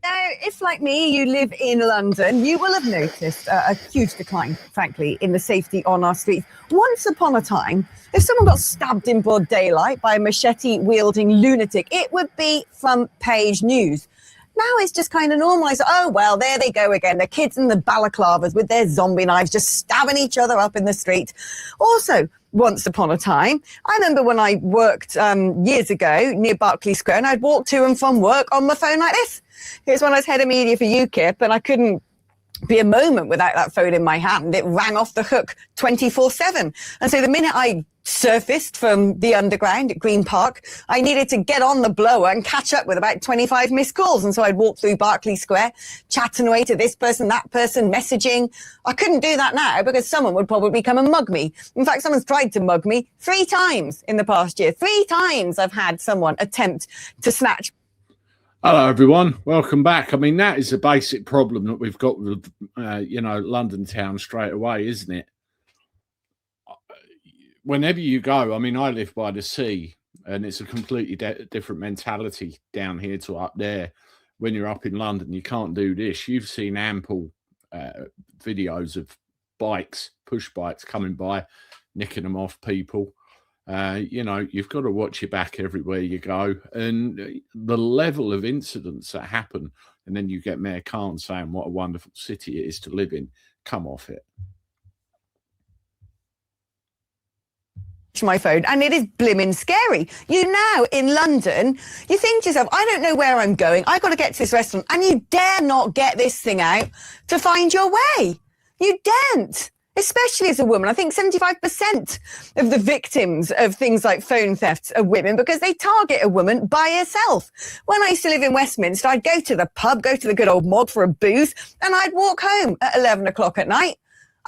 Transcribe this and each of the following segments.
Now, if, like me, you live in London, you will have noticed a huge decline, frankly, in the safety on our streets. Once upon a time, if someone got stabbed in broad daylight by a machete-wielding lunatic, it would be front-page news. Now it's just kind of normalised. Oh, well, there they go again. The kids in the balaclavas with their zombie knives just stabbing each other up in the street. Also, once upon a time, I remember when I worked years ago near Berkeley Square, and I'd walk to and from work on my phone like this. It was when I was head of media for UKIP, and I couldn't be a moment without that phone in my hand. It rang off the hook 24/7. And so the minute I surfaced from the underground at Green Park, I needed to get on the blower and catch up with about 25 missed calls. And so I'd walk through Berkeley Square, chatting away to this person, that person, messaging. I couldn't do that now because someone would probably come and mug me. In fact, someone's tried to mug me 3 times in the past year. 3 times I've had someone attempt to snatch. Hello, everyone. Welcome back. I mean, that is a basic problem that we've got with, London town straight away, isn't it? Whenever you go, I mean, I live by the sea, and it's a completely different mentality down here to up there. When you're up in London, you can't do this. You've seen ample videos of bikes, push bikes coming by, nicking them off people. You've got to watch your back everywhere you go. And the level of incidents that happen, and then you get Mayor Khan saying what a wonderful city it is to live in. Come off it. My phone, and it is blimmin' scary. You now in London, you think to yourself, I don't know where I'm going. I got to get to this restaurant, and you dare not get this thing out to find your way. You daren't. Especially as a woman. I think 75% of the victims of things like phone thefts are women because they target a woman by herself. When I used to live in Westminster, I'd go to the pub, go to the good old mod for a booze, and I'd walk home at 11 o'clock at night.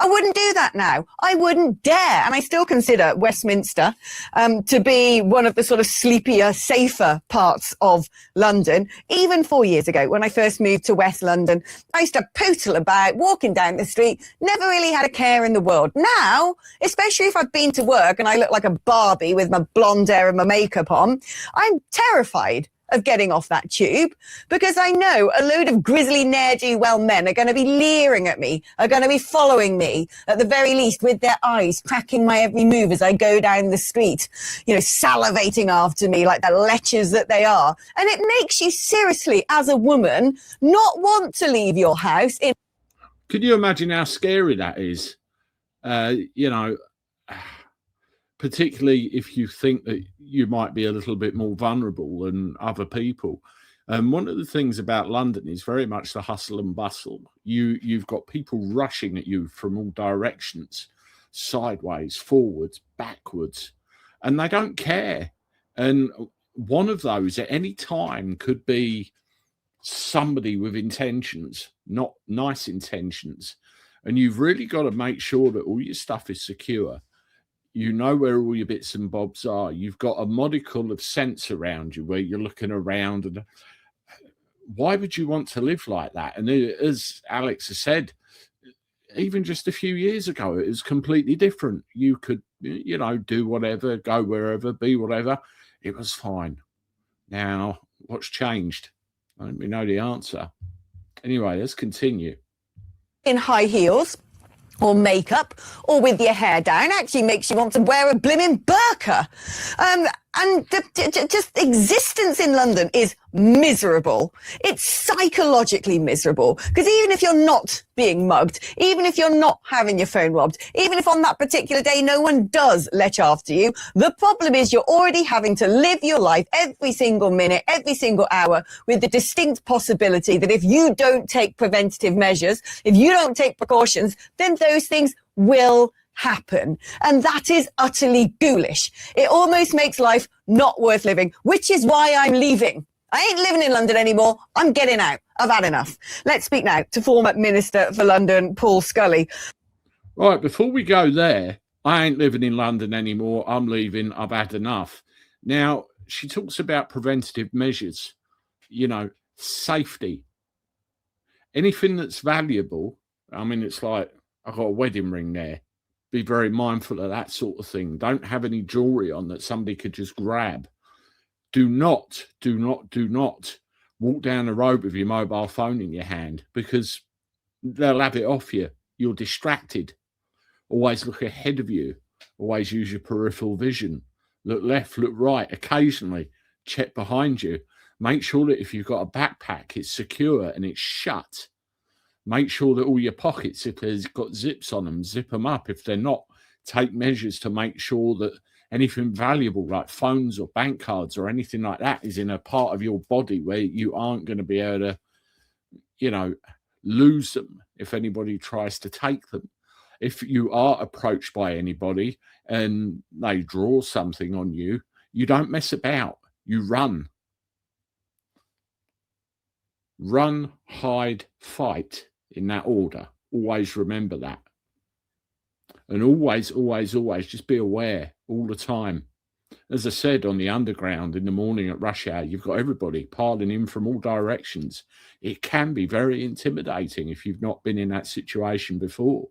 I wouldn't do that now. I wouldn't dare. And I still consider Westminster to be one of the sort of sleepier, safer parts of London. Even 4 years ago, when I first moved to West London, I used to poodle about, walking down the street, never really had a care in the world. Now, especially if I've been to work and I look like a Barbie with my blonde hair and my makeup on, I'm terrified of getting off that tube because I know a load of grizzly ne'er-do-well men are going to be leering at me, are going to be following me, at the very least with their eyes, tracking my every move as I go down the street, salivating after me like the lechers that they are. And it makes you seriously, as a woman, not want to leave your house. Could you imagine how scary that is? Particularly if you think that you might be a little bit more vulnerable than other people. One of the things about London is very much the hustle and bustle. You've got people rushing at you from all directions, sideways, forwards, backwards, and they don't care. And one of those at any time could be somebody with intentions, not nice intentions. And you've really got to make sure that all your stuff is secure. You know where all your bits and bobs are. You've got a modicum of sense around you where you're looking around. And why would you want to live like that? And as Alex has said, even just a few years ago, it was completely different. You could, do whatever, go wherever, be whatever. It was fine. Now, what's changed? I don't really know the answer. Anyway, let's continue. In high heels or makeup, or with your hair down, actually makes you want to wear a blimmin' burqa. And just existence in London is miserable. It's psychologically miserable. Because even if you're not being mugged, even if you're not having your phone robbed, even if on that particular day no one does lech after you, the problem is you're already having to live your life every single minute, every single hour, with the distinct possibility that if you don't take preventative measures, if you don't take precautions, then those things will happen. And that is utterly ghoulish. It almost makes life not worth living, which is why I'm leaving. I ain't living in London anymore. I'm getting out. I've had enough. Let's speak now to former Minister for London, Paul Scully. Right, before we go there, I ain't living in London anymore. I'm leaving. I've had enough. Now, she talks about preventative measures, safety. Anything that's valuable. I mean, it's like, I've got a wedding ring there. Be very mindful of that sort of thing. Don't have any jewelry on that somebody could just grab. Do not walk down the road with your mobile phone in your hand, because they'll have it off you. You're distracted. Always look ahead of you. Always use your peripheral vision. Look left, look right. Occasionally check behind you. Make sure that if you've got a backpack, it's secure and it's shut. Make sure that all your pockets, if there's got zips on them, zip them up. If they're not, take measures to make sure that anything valuable like phones or bank cards or anything like that is in a part of your body where you aren't going to be able to, lose them if anybody tries to take them. If you are approached by anybody and they draw something on you, you don't mess about. You run. Run, hide, fight, in that order. Always remember that. And always, always, always just be aware all the time. As I said, on the underground in the morning at rush hour, you've got everybody piling in from all directions. It can be very intimidating if you've not been in that situation before.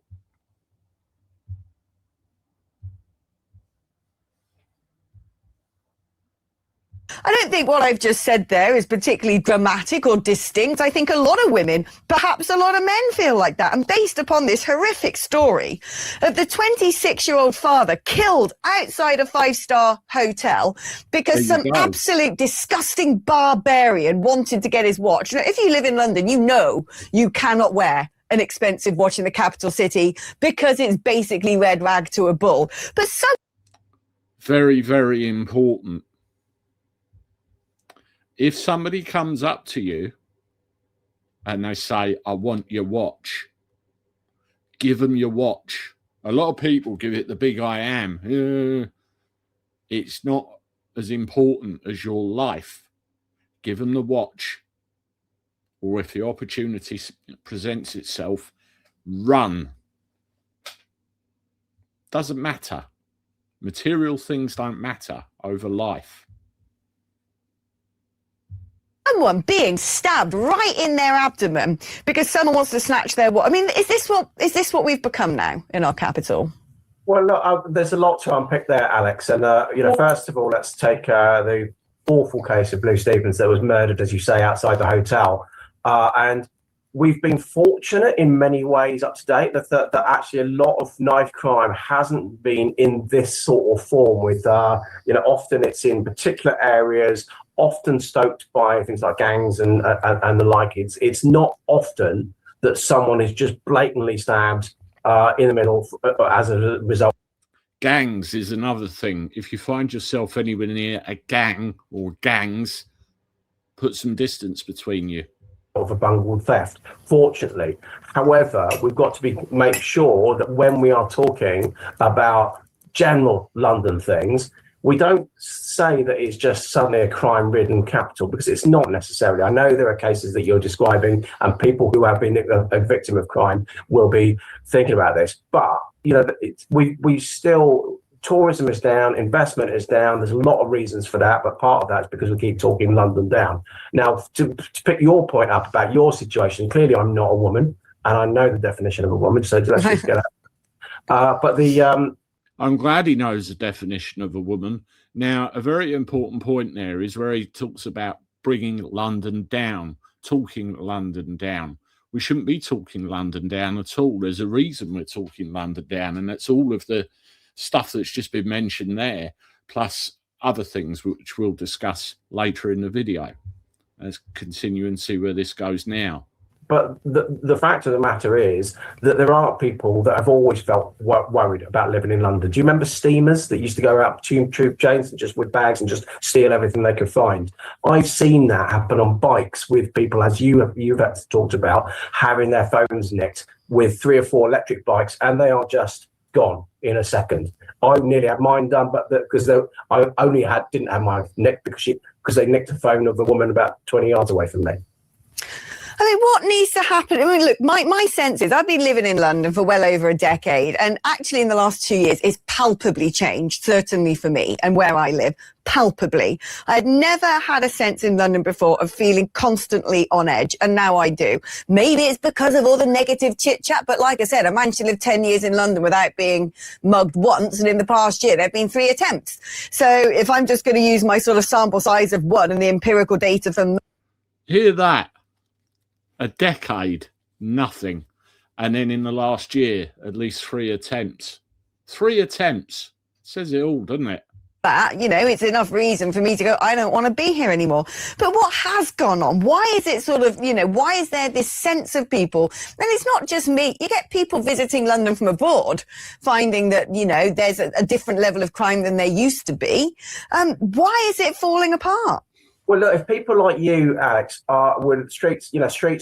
I don't think what I've just said there is particularly dramatic or distinct. I think a lot of women, perhaps a lot of men, feel like that. And based upon this horrific story of the 26-year-old father killed outside a five-star hotel because some absolute disgusting barbarian wanted to get his watch. Now, if you live in London, you know you cannot wear an expensive watch in the capital city because it's basically red rag to a bull. But some... Very, very important. If somebody comes up to you and they say, I want your watch, give them your watch. A lot of people give it the big I am. It's not as important as your life. Give them the watch. Or if the opportunity presents itself, run. Doesn't matter. Material things don't matter over life. Someone being stabbed right in their abdomen because someone wants to snatch their watch. I mean, is this what we've become now in our capital? Well, look, there's a lot to unpick there, Alex. And first of all, let's take the awful case of Blue Stevens that was murdered, as you say, outside the hotel. And we've been fortunate in many ways up to date that actually a lot of knife crime hasn't been in this sort of form. With often it's in particular areas, often stoked by things like gangs and the like. It's not often that someone is just blatantly stabbed in the middle as a result. Gangs is another thing. If you find yourself anywhere near a gang or gangs, put some distance between you. Of a bungled theft, fortunately. However, we've got to make sure that when we are talking about general London things, we don't say that it's just suddenly a crime-ridden capital, because it's not necessarily. I know there are cases that you're describing and people who have been a victim of crime will be thinking about this. But, we still, tourism is down, investment is down. There's a lot of reasons for that, but part of that is because we keep talking London down. Now, to pick your point up about your situation, clearly I'm not a woman, and I know the definition of a woman, so let's just get that. I'm glad he knows the definition of a woman. Now, a very important point there is where he talks about bringing London down, talking London down. We shouldn't be talking London down at all. There's a reason we're talking London down, and that's all of the stuff that's just been mentioned there, plus other things which we'll discuss later in the video. Let's continue and see where this goes now. But the fact of the matter is that there are people that have always felt worried about living in London. Do you remember steamers that used to go out troop chains and just with bags and just steal everything they could find? I've seen that happen on bikes with people, as you've talked about, having their phones nicked with 3 or 4 electric bikes, and they are just gone in a second. I nearly had mine done, but because I only didn't have mine nicked because they nicked the phone of the woman about 20 yards away from me. I mean, what needs to happen? I mean, look, my sense is I've been living in London for well over a decade, and actually in the last 2 years it's palpably changed, certainly for me and where I live, palpably. I had never had a sense in London before of feeling constantly on edge, and now I do. Maybe it's because of all the negative chit-chat, but like I said, I managed to live 10 years in London without being mugged once, and in the past year there have been 3 attempts. So if I'm just going to use my sort of sample size of 1 and the empirical data from... Hear that? A decade, nothing. And then in the last year, at least 3 attempts. 3 attempts. Says it all, doesn't it? That, you know, it's enough reason for me to go, I don't want to be here anymore. But what has gone on? Why is it sort of, you know, why is there this sense of people? And it's not just me. You get people visiting London from abroad, finding that, you know, there's a different level of crime than there used to be. Why is it falling apart? Well, look, if people like you, Alex, are with street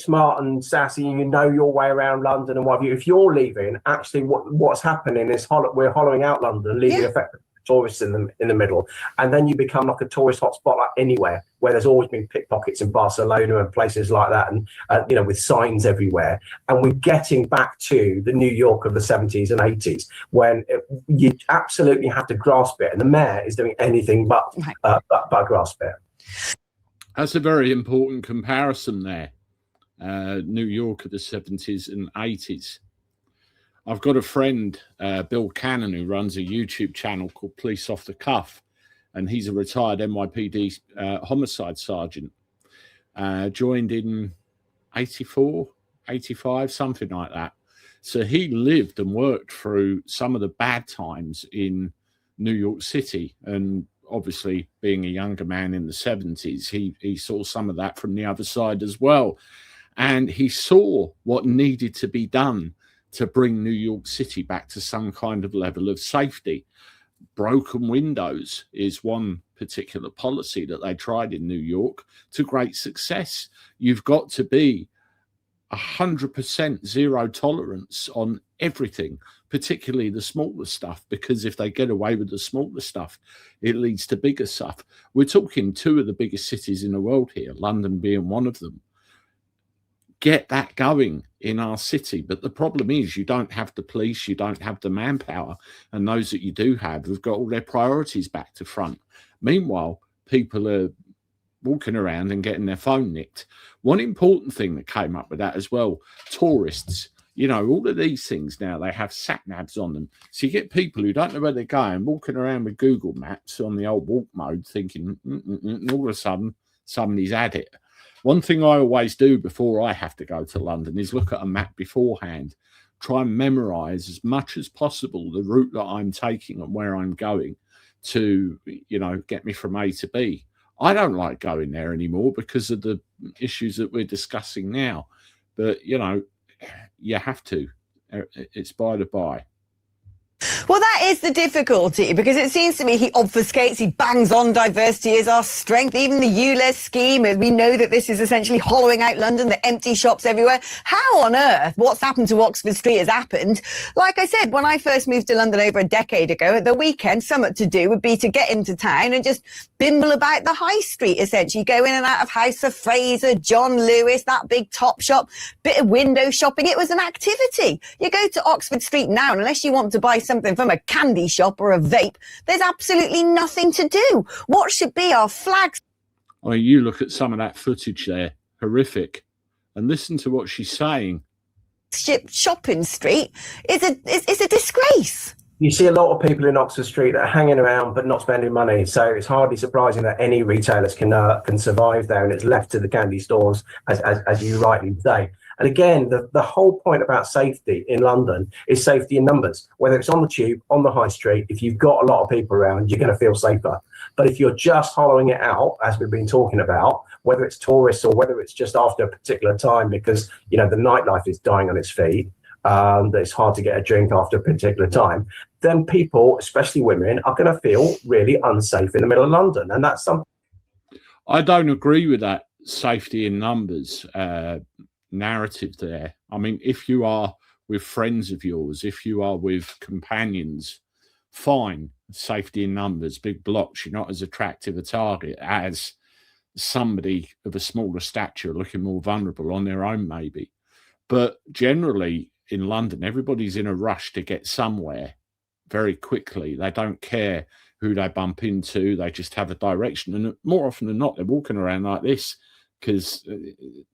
smart and sassy, and you know your way around London and what have you, if you're leaving, actually what's happening is we're hollowing out London, leaving effectively tourists in the middle, and then you become like a tourist hotspot like anywhere where there's always been pickpockets in Barcelona and places like that, and you know, with signs everywhere. And we're getting back to the New York of the 70s and 80s when you absolutely have to grasp it, and the mayor is doing anything but grasp it. That's a very important comparison there. New York of the 70s and 80s. I've got a friend, Bill Cannon, who runs a YouTube channel called Police Off the Cuff, and he's a retired NYPD homicide sergeant. Joined in 84, 85, something like that. So he lived and worked through some of the bad times in New York City, and obviously being a younger man in the 70s, he saw some of that from the other side as well. And he saw what needed to be done to bring New York City back to some kind of level of safety. Broken windows is one particular policy that they tried in New York to great success. You've got to be 100% zero tolerance on everything, particularly the smaller stuff, because if they get away with the smaller stuff, it leads to bigger stuff. We're talking 2 of the biggest cities in the world here, London being one of them. Get that going in our city. But the problem is you don't have the police, you don't have the manpower, and those that you do have got all their priorities back to front. Meanwhile, people are walking around and getting their phone nicked. One important thing that came up with that as well, tourists. You know, all of these things now, they have sat navs on them. So you get people who don't know where they're going, walking around with Google Maps on the old walk mode, thinking, and all of a sudden, somebody's had it. One thing I always do before I have to go to London is look at a map beforehand, try and memorize as much as possible the route that I'm taking and where I'm going to, you know, get me from A to B. I don't like going there anymore because of the issues that we're discussing now. But, you know, you have to. It's by the by. Well, that is the difficulty, because it seems to me he obfuscates, he bangs on diversity is our strength. Even the ULEZ scheme, we know that this is essentially hollowing out London, the empty shops everywhere. How on earth, what's happened to Oxford Street has happened? Like I said, when I first moved to London over a decade ago, at the weekend, something to do would be to get into town and just bimble about the high street, essentially. Go in and out of House of Fraser, John Lewis, that big top shop, bit of window shopping. It was an activity. You go to Oxford Street now, and unless you want to buy something from a candy shop or a vape, there's absolutely nothing to do. What should be our flags? I mean, you look at some of that footage there, horrific, and listen to what she's saying. Shopping street is a disgrace. You see a lot of people in Oxford Street that are hanging around but not spending money. So it's hardly surprising that any retailers can survive there, and it's left to the candy stores, as you rightly say. And again, the whole point about safety in London is safety in numbers. Whether it's on the tube, on the high street, if you've got a lot of people around, you're going to feel safer. But if you're just hollowing it out, as we've been talking about, whether it's tourists or whether it's just after a particular time because, you know, the nightlife is dying on its feet, that it's hard to get a drink after a particular time, then people, especially women, are going to feel really unsafe in the middle of London. And that's something. I don't agree with that safety in numbers narrative there. I mean, if you are with friends of yours, if you are with companions, fine, safety in numbers, big blocks, you're not as attractive a target as somebody of a smaller stature looking more vulnerable on their own maybe. But generally in London, everybody's in a rush to get somewhere very quickly. They don't care who they bump into, they just have a direction, and more often than not they're walking around like this because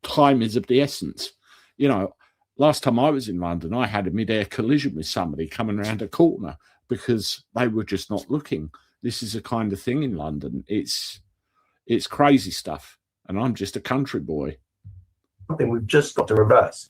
time is of the essence. You know, last time I was in London, I had a mid-air collision with somebody coming around a corner because they were just not looking. This is a kind of thing in London. It's crazy stuff. and I'm just a country boy. Something we've just got to reverse.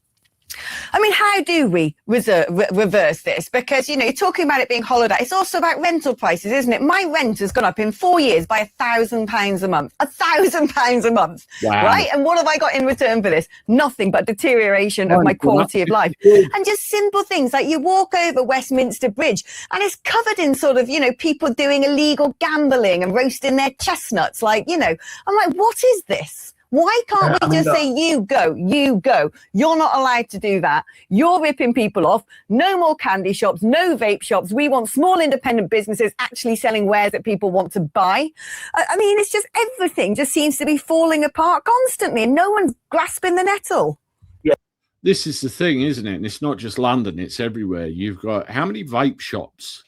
I mean, how do we reverse this? Because, you know, you're talking about it being holiday. It's also about rental prices, isn't it? My rent has gone up in 4 years by £1,000 a month. £1,000 a month, Wow. right? And what have I got in return for this? Nothing but deterioration of my quality of life. And just simple things like you walk over Westminster Bridge and it's covered in sort of, you know, people doing illegal gambling and roasting their chestnuts. Like, you know, I'm like, what is this? Why can't we just say, you go, you go. You're not allowed to do that. You're ripping people off. No more candy shops, no vape shops. We want small independent businesses actually selling wares that people want to buy. I mean, it's just everything just seems to be falling apart constantly and no one's grasping the nettle. Yeah. This is the thing, isn't it? And it's not just London, it's everywhere. You've got how many vape shops?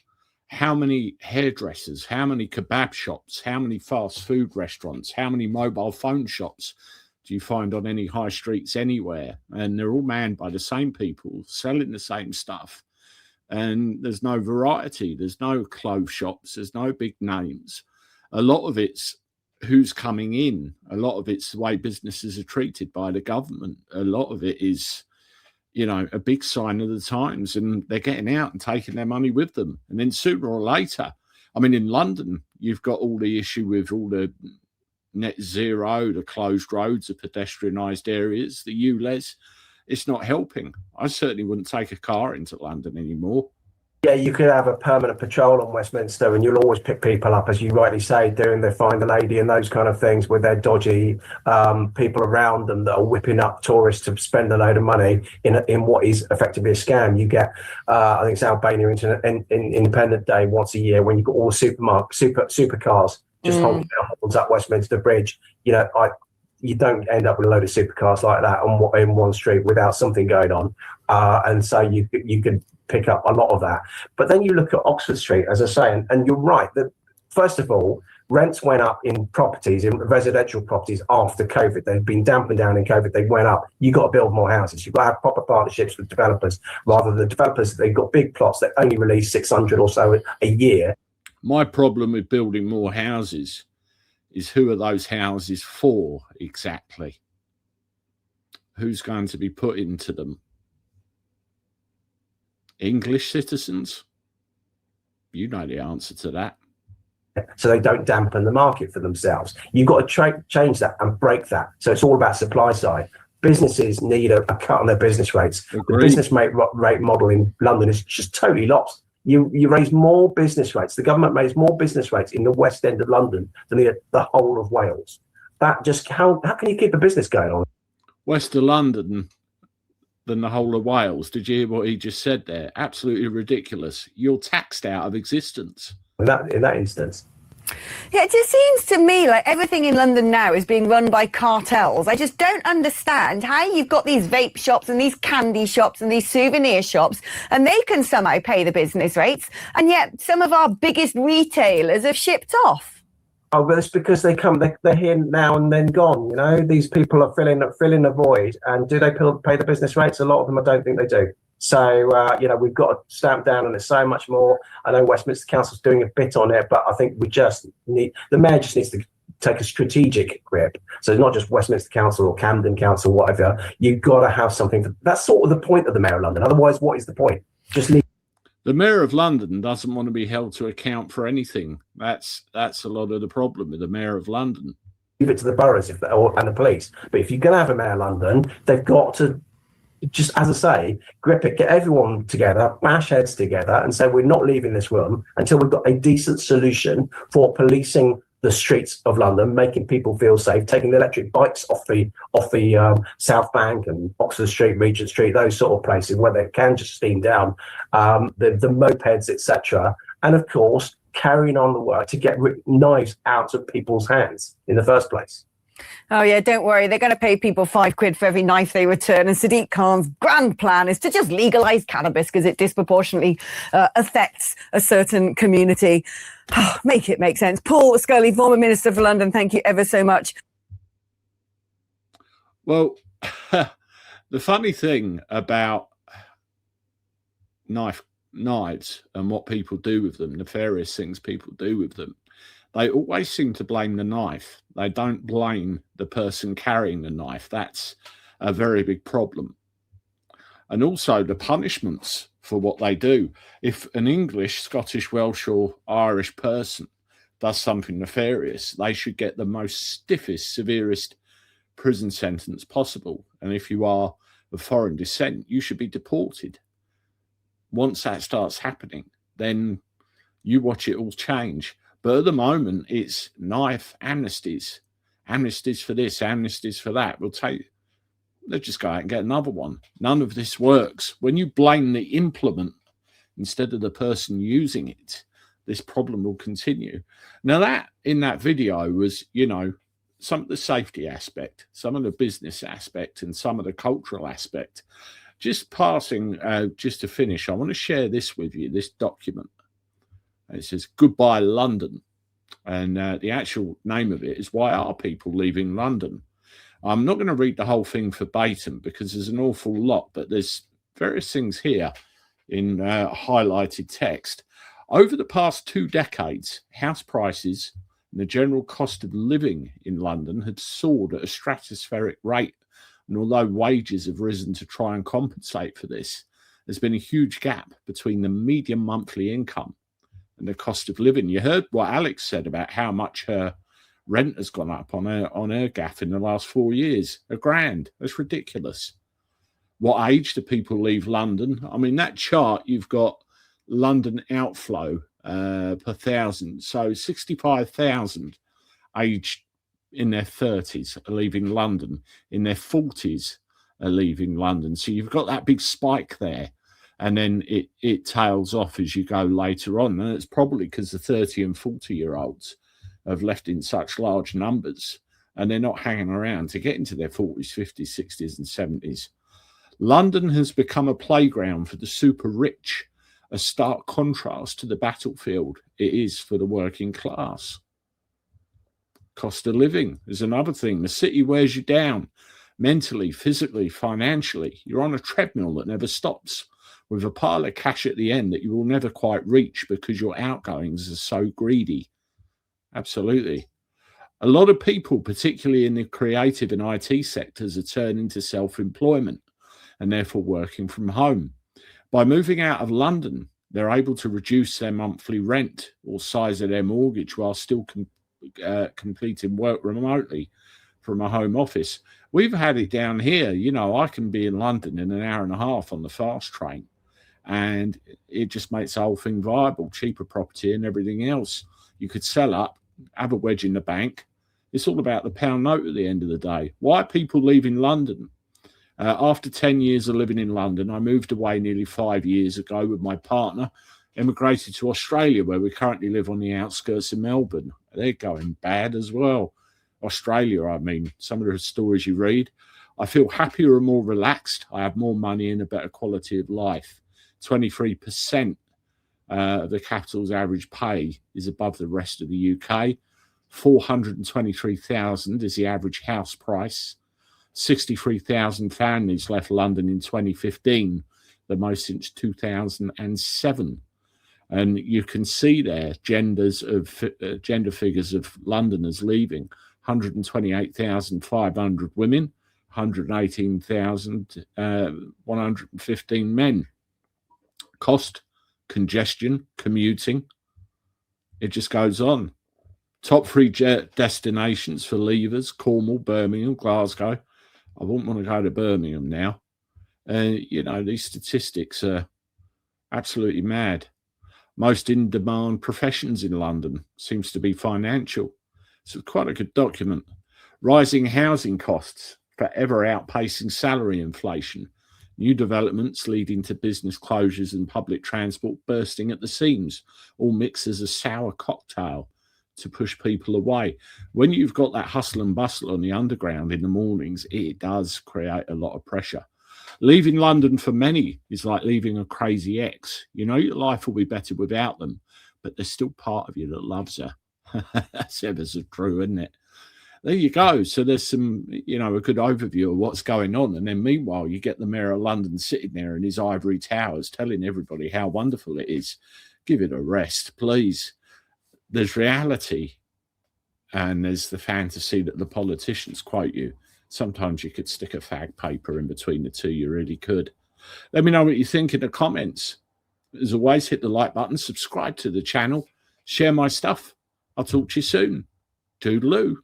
How many hairdressers, how many kebab shops, how many fast food restaurants, how many mobile phone shops do you find on any high streets anywhere? And they're all manned by the same people selling the same stuff. And there's no variety. There's no clothes shops. There's no big names. A lot of it's who's coming in. A lot of it's the way businesses are treated by the government. A lot of it is, you know, a big sign of the times, and they're getting out and taking their money with them. And then sooner or later, I mean, in London, you've got all the issue with all the net zero, the closed roads, the pedestrianised areas, the ULEZ. It's not helping. I certainly wouldn't take a car into London anymore. Yeah, you could have a permanent patrol on Westminster and you'll always pick people up, as you rightly say, doing their find a lady and those kind of things with their dodgy people around them that are whipping up tourists to spend a load of money in what is effectively a scam. You get, I think it's Albania Independent Day once a year when you've got all the supercars just honking their horns up Westminster Bridge. You know, you don't end up with a load of supercars like that in one street without something going on. And so you could pick up a lot of that. But then you look at Oxford Street, as I say, and you're right that first of all, rents went up in properties, in residential properties after COVID. They've been dampened down in COVID. They went up. You got to build more houses. You've got to have proper partnerships with developers rather than the developers. They've got big plots that only release 600 or so a year. My problem with building more houses is who are those houses for exactly? Who's going to be put into them? English citizens? You know the answer to that. So they don't dampen the market for themselves. You've got to change that and break that. So it's all about supply side. Businesses need a cut on their business rates. Agreed. The business rate model in London is just totally lost. You raise more business rates. The government raised more business rates in the West End of London than the whole of Wales. That just how can you keep a business going on? West of London than the whole of Wales. Did you hear what he just said there? Absolutely ridiculous. You're taxed out of existence. In that instance. Yeah, it just seems to me like everything in London now is being run by cartels. I just don't understand how you've got these vape shops and these candy shops and these souvenir shops, and they can somehow pay the business rates, and yet some of our biggest retailers have shipped off. Oh, but it's because they're here now and then gone. You know, these people are filling a void. And do they pay the business rates? A lot of them, I don't think they do. So, you know, we've got to stamp down on it so much more. I know Westminster Council's doing a bit on it, but I think the mayor just needs to take a strategic grip. So it's not just Westminster Council or Camden Council, whatever. You've got to have something. That's sort of the point of the Mayor of London. Otherwise, what is the point? Just leave. The Mayor of London doesn't want to be held to account for anything. That's a lot of the problem with the Mayor of London. Leave it to the boroughs and the police. But if you're going to have a Mayor of London, they've got to just, as I say, grip it, get everyone together, bash heads together and say, we're not leaving this room until we've got a decent solution for policing the streets of London, making people feel safe, taking the electric bikes off the South Bank and Oxford Street, Regent Street, those sort of places where they can just steam down, the mopeds, etc. And of course, carrying on the work to get knives out of people's hands in the first place. Oh, yeah, don't worry. They're going to pay people £5 for every knife they return. And Sadiq Khan's grand plan is to just legalise cannabis because it disproportionately affects a certain community. Make it make sense. Paul Scully, former Minister for London, thank you ever so much. Well, the funny thing about knives and what people do with them, nefarious things people do with them, they always seem to blame the knife. They don't blame the person carrying the knife. That's a very big problem. And also the punishments for what they do. If an English, Scottish, Welsh or Irish person does something nefarious, they should get the most stiffest, severest prison sentence possible. And if you are of foreign descent, you should be deported. Once that starts happening, then you watch it all change. But at the moment, it's knife amnesties. Amnesties for this, amnesties for that. They'll just go out and get another one. None of this works. When you blame the implement instead of the person using it, this problem will continue. Now that in that video was, you know, some of the safety aspect, some of the business aspect, and some of the cultural aspect. Just passing, just to finish, I want to share this with you, this document. It says, Goodbye London. And the actual name of it is Why Are People Leaving London? I'm not going to read the whole thing verbatim because there's an awful lot, but there's various things here in highlighted text. Over the past 2 decades, house prices and the general cost of living in London had soared at a stratospheric rate. And although wages have risen to try and compensate for this, there's been a huge gap between the median monthly income and the cost of living. You heard what Alex said about how much her rent has gone up on her gaff in the last 4 years. £1,000. That's ridiculous. What age do people leave London? I mean, that chart, you've got London outflow per 1,000. So 65,000 aged in their 30s are leaving London. In their 40s are leaving London. So you've got that big spike there. And then it tails off as you go later on. And it's probably because the 30 and 40-year-olds have left in such large numbers and they're not hanging around to get into their 40s, 50s, 60s and 70s. London has become a playground for the super rich, a stark contrast to the battlefield it is for the working class. Cost of living is another thing. The city wears you down mentally, physically, financially. You're on a treadmill that never stops with a pile of cash at the end that you will never quite reach because your outgoings are so greedy. Absolutely. A lot of people, particularly in the creative and IT sectors, are turning to self-employment and therefore working from home. By moving out of London, they're able to reduce their monthly rent or size of their mortgage while still completing work remotely from a home office. We've had it down here. You know, I can be in London in an hour and a half on the fast train, and it just makes the whole thing viable, cheaper property and everything else. You could sell up, have a wedge in the bank. It's all about the pound note at the end of the day. Why are people leaving London? After 10 years of living in London, I moved away nearly 5 years ago with my partner, emigrated to Australia, where we currently live on the outskirts of Melbourne. They're going bad as well. Australia, I mean, some of the stories you read. I feel happier and more relaxed. I have more money and a better quality of life. 23% of the capital's average pay is above the rest of the UK. 423,000 is the average house price. 63,000 families left London in 2015, the most since 2007. And you can see there gender figures of Londoners leaving: 128,500 women, 118,115 men. Cost, congestion, commuting, it just goes on. Top 3 destinations for leavers: Cornwall, Birmingham, Glasgow. I wouldn't want to go to Birmingham now. You know, these statistics are absolutely mad. Most in-demand professions in London seems to be financial. So it's quite a good document. Rising housing costs forever outpacing salary inflation. New developments leading to business closures and public transport bursting at the seams, all mixed as a sour cocktail to push people away. When you've got that hustle and bustle on the underground in the mornings, it does create a lot of pressure. Leaving London for many is like leaving a crazy ex. You know your life will be better without them, but there's still part of you that loves her. That's ever so true, isn't it? There you go. So there's some, you know, a good overview of what's going on. And then meanwhile, you get the Mayor of London sitting there in his ivory towers telling everybody how wonderful it is. Give it a rest, please. There's reality and there's the fantasy that the politicians quote you. Sometimes you could stick a fag paper in between the two. You really could. Let me know what you think in the comments. As always, hit the like button, subscribe to the channel, share my stuff. I'll talk to you soon. Toodaloo.